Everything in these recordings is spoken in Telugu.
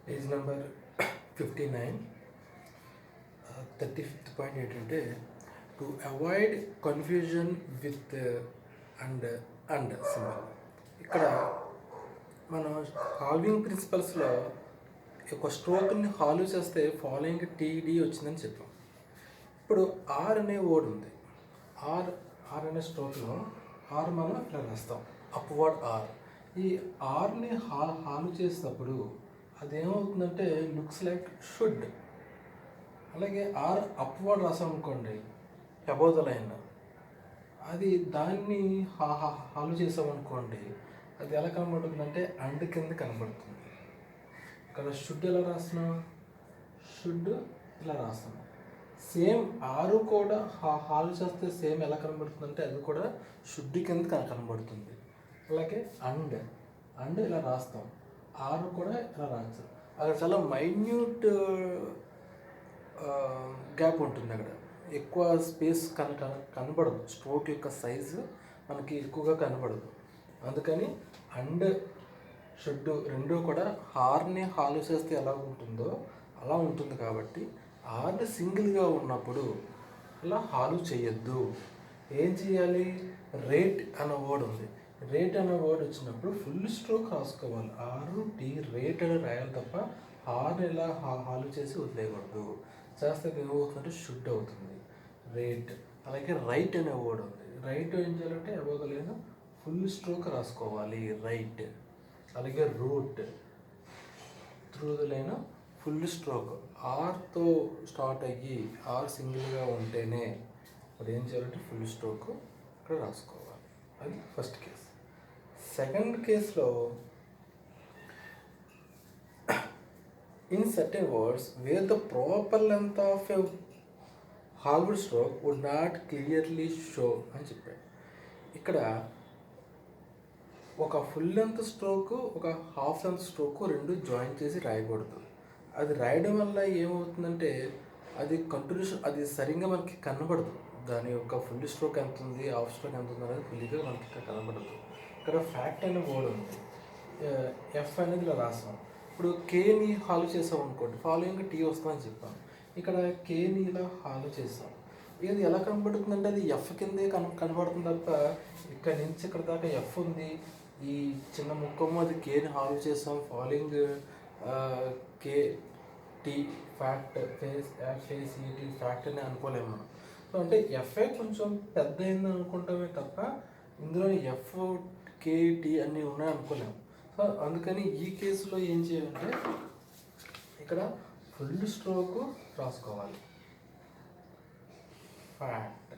Page number 59. 35th పాయింట్ ఏంటంటే to avoid confusion with and symbol. ఇక్కడ మనం హాల్వింగ్ ప్రిన్సిపల్స్లో ఒక స్ట్రోక్ని హాల్వ్ చేస్తే ఫాలోయింగ్ టీడీ వచ్చిందని చెప్పాం. ఇప్పుడు ఆర్ అనే వర్డ్ ఉంది. ఆర్ అనే స్ట్రోక్లో ఆర్ మనం ఇట్లా రాస్తాం, అప్వర్డ్ ఆర్. ఈ ఆర్ని హాల్వ్ చేసినప్పుడు అదేమవుతుందంటే లుక్స్ లైక్ షుడ్. అలాగే ఆర్ అప్వర్డ్ రాసాం అనుకోండి, అబౌవ్ ద లైన్, అది దాన్ని హాల్వ్ చేసామనుకోండి, అది ఎలా కనబడుతుందంటే అండ్ కింద కనబడుతుంది. ఇక్కడ షుడ్ ఎలా రాస్తున్నాం, షుడ్ ఇలా రాస్తున్నాం. సేమ్ ఆరు కూడా హాల్వ్ చేస్తే సేమ్ ఎలా కనబడుతుందంటే అది కూడా షుడ్ కింద కనబడుతుంది. అలాగే అండ్ ఇలా రాస్తాం, ఆరు కూడా ఇలా రాస్తాం. అక్కడ చాలా మైన్యూట్ గ్యాప్ ఉంటుంది. అక్కడ ఎక్కువ స్పేస్ కనబడదు. స్ట్రోక్ యొక్క సైజు మనకి ఎక్కువగా కనబడదు. అందుకని అండ్ షుడ్ రెండు కూడా ఆర్ని హాల్వ్ చేస్తే ఎలా ఉంటుందో అలా ఉంటుంది. కాబట్టి ఆర్ని సింగిల్గా ఉన్నప్పుడు ఇలా హాల్వ్ చేయొద్దు. ఏం చేయాలి, రేట్ అనే వర్డ్ ఉంది. రేట్ అనే వర్డ్ వచ్చినప్పుడు ఫుల్ స్ట్రోక్ రాసుకోవాలి. ఆరు టీ రేట్ అని రాయాలి తప్ప ఆర్ని ఇలా హాల్వ్ చేసి వదిలేయకూడదు. చేస్తే ఏమవుతుందంటే షుడ్ అవుతుంది, రేట్. అలాగే రైట్ అనే వర్డ్ ఉంది. రైట్ ఏం చేయాలంటే అవ్వగలేను ఫుల్ స్ట్రోక్ రాసుకోవాలి, రైట్. అలాగే root, through the line full stroke. ఆర్తో స్టార్ట్ అయ్యి ఆర్ సింగిల్గా ఉంటేనే మరి ఏం చేయాలంటే ఫుల్ స్ట్రోక్ ఇక్కడ రాసుకోవాలి. అది ఫస్ట్ కేస్. సెకండ్ కేసులో in certain words where the proper length of a halved stroke would not clearly show అని చెప్పాడు. ఇక్కడ ఒక ఫుల్ లెంత్ స్ట్రోక్, ఒక హాఫ్ లెంత్ స్ట్రోక్ రెండు జాయిన్ చేసి రాయకూడదు. అది రాయడం వల్ల ఏమవుతుందంటే అది కంటిన్యూషన్, అది సరిగ్గా మనకి కనబడదు. దాని యొక్క ఫుల్ స్ట్రోక్ ఎంత ఉంది, హాఫ్ స్ట్రోక్ ఎంత ఉంది అనేది ఫుల్గా మనకి ఇక్కడ కనబడదు. ఇక్కడ ఫ్యాక్ట్ అనే వర్డ్ ఉంది, ఎఫ్ అనేది ఇలా రాస్తాం. ఇప్పుడు కేని హాల్వ్ చేసాం అనుకోండి, ఫాలోయింగ్ టీ వస్తుందని చెప్పాను. ఇక్కడ కేని ఇలా హాల్వ్ చేసాం. ఇది ఎలా కనబడుతుందంటే అది ఎఫ్ కిందే కనబడుతుంది తప్ప ఇక్కడ నుంచి ఇక్కడ దాకా ఎఫ్ ఉంది. ఈ చిన్న ముక్కము అది కేని హాల్వ్ చేసాం, following K T fact face ఈటీ ఫ్యాక్ట్ అని అనుకోలేము మనం. సో అంటే ఎఫ్ఏ కొంచెం పెద్ద అయిందని అనుకుంటామే తప్ప ఇందులో ఎఫ్ కే టీ అన్నీ ఉన్నాయి అనుకోలేము. సో అందుకని ఈ కేసులో ఏం చేయాలంటే ఇక్కడ ఫుల్ స్ట్రోక్ రాసుకోవాలి, ఫ్యాక్ట్.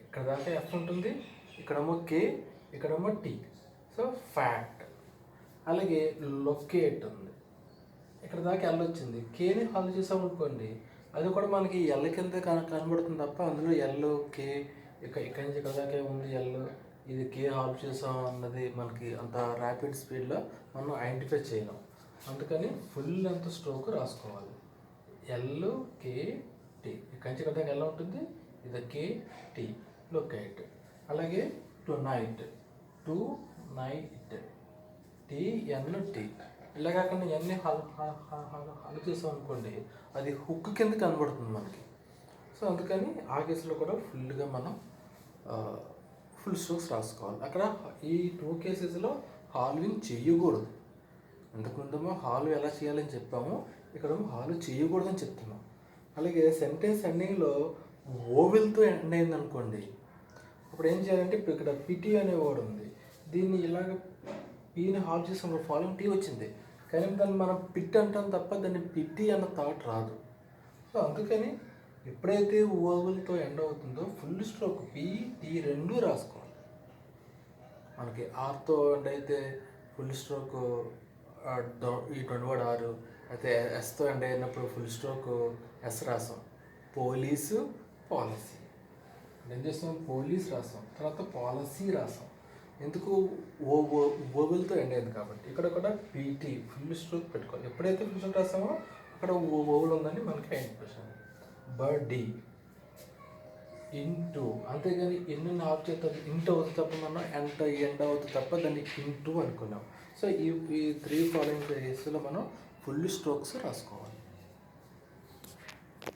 ఇక్కడ దాకా ఎఫ్ ఉంటుంది, ఇక్కడేమో కే, ఇక్కడేమో టీ. So fact. అలాగే లొకేట్ ఉంది, ఇక్కడ దాకా ఎల్ వచ్చింది. కేని హాల్ చేసామనుకోండి, అది కూడా మనకి ఎల్ కింద కనబడుతుంది తప్ప అందులో ఎల్ కే ఇక్కడి నుంచి ఇక్కడ దాకా ఉంది ఎల్, ఇది కే హాల్ చేసాం అన్నది మనకి అంత ర్యాపిడ్ స్పీడ్లో మనం ఐడెంటిఫై చేయలేం. అందుకని ఫుల్ లెంత్ స్ట్రోక్ రాసుకోవాలి, ఎల్ కే టీ. ఇక్కడి నుంచి ఇక్కడ దాకా ఎలా ఉంటుంది, ఇది కే టీ, లొకేట్. అలాగే tonight T N T. ఇలా కాకుండా ఎన్ని హల్ చేసాం అనుకోండి, అది హుక్ కింద కనబడుతుంది మనకి. సో అందుకని ఆ కేసులో కూడా ఫుల్గా మనం ఫుల్ స్ట్రోక్స్ రాసుకోవాలి. అక్కడ ఈ టూ కేసెస్లో హాల్వింగ్ చేయకూడదు. ఇంతకుముందేమో హాల్వ్ ఎలా చేయాలని చెప్పాము, ఇక్కడేమో హాల్వ్ చేయకూడదని చెప్తున్నాం. అలాగే సెంటెన్స్ ఎండింగ్లో ఓవెల్తో ఎండ్ అయింది అనుకోండి, అప్పుడు ఏం చేయాలంటే ఇప్పుడు ఇక్కడ పిటి అనే వర్డ్ ఉంది, దీన్ని ఇలాగ పీని హాల్వ్ చేసినప్పుడు ఫాలోయింగ్ టీ వచ్చింది, కానీ దాన్ని మనం పిట్ అంటాం తప్ప దాన్ని పిటి అన్న థాట్ రాదు. సో అందుకని ఎప్పుడైతే ఓవెల్తో ఎండ్ అవుతుందో ఫుల్ స్ట్రోక్ పి టీ రెండు రాసుకోవాలి. మనకి ఆర్తో ఎండ్ అయితే ఫుల్ స్ట్రోక్ ఈ 20 ఆరు, అయితే ఎస్తో ఎండ్ అయినప్పుడు ఫుల్ స్ట్రోక్ ఎస్ రాసాం. పోలీసు పాలసీ ఏం చేస్తాం, పోలీస్ రాసాం, తర్వాత పాలసీ రాసాం. ఎందుకు, ఓవెల్తో ఎండ్ అయింది కాబట్టి. ఇక్కడ కూడా పీటీ ఫుల్ స్ట్రోక్ పెట్టుకోవాలి. ఎప్పుడైతే ఫుల్ స్ట్రోక్ రాసామో అక్కడ ఓవెల్ ఉందని మనకి ఐడెంటిఫికేషన్. బర్డీ ఇంటూ, అంతేగాని ఎన్ని ఆఫ్ చేస్తుంది ఇంటూ అవుతుంది తప్ప మనం ఎండ్ అవుతుంది తప్ప దాన్ని ఇంటూ అనుకున్నాం. సో ఈ 3 ఫాలోయింగ్ కేసెస్లో మనం ఫుల్ స్ట్రోక్స్ రాసుకోవాలి.